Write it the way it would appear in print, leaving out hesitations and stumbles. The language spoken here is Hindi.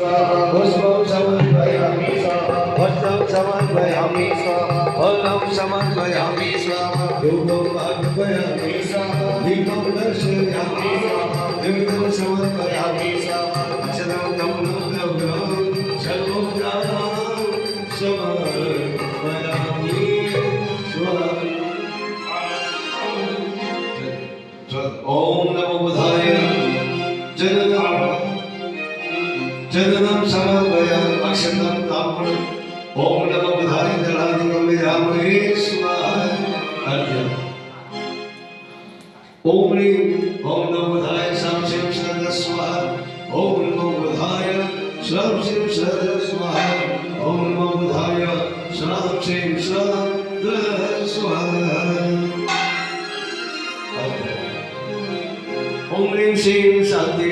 पुष्पं समर्पयामि वस्त्रं समर्पयामि फलं समर्पयामि धूपम् अर्पयामि दीपं दर्शयामि निमित्तं समर्पयामि अक्षतं तम्बं द्रव्यं सर्वं प्राणं समर्पयामि ओम नमो बुधाय जननं समर्पयामि अक्षतं ताम्बूलं ओम नमो बुधाय जलाधिकं विधामहे स्वाहा अर्घ्यम् ओम ह्रीं ओम नमो बुधाय श्रां शिं श्रद्धा स्वाहा ओम नमो बुधाय श्रां शिं श्रद्धा स्वाहा ओम नमो बुधाय श्रां शिं श्रद्धा स्वाहा ओम ह्रीं श्रीं शांति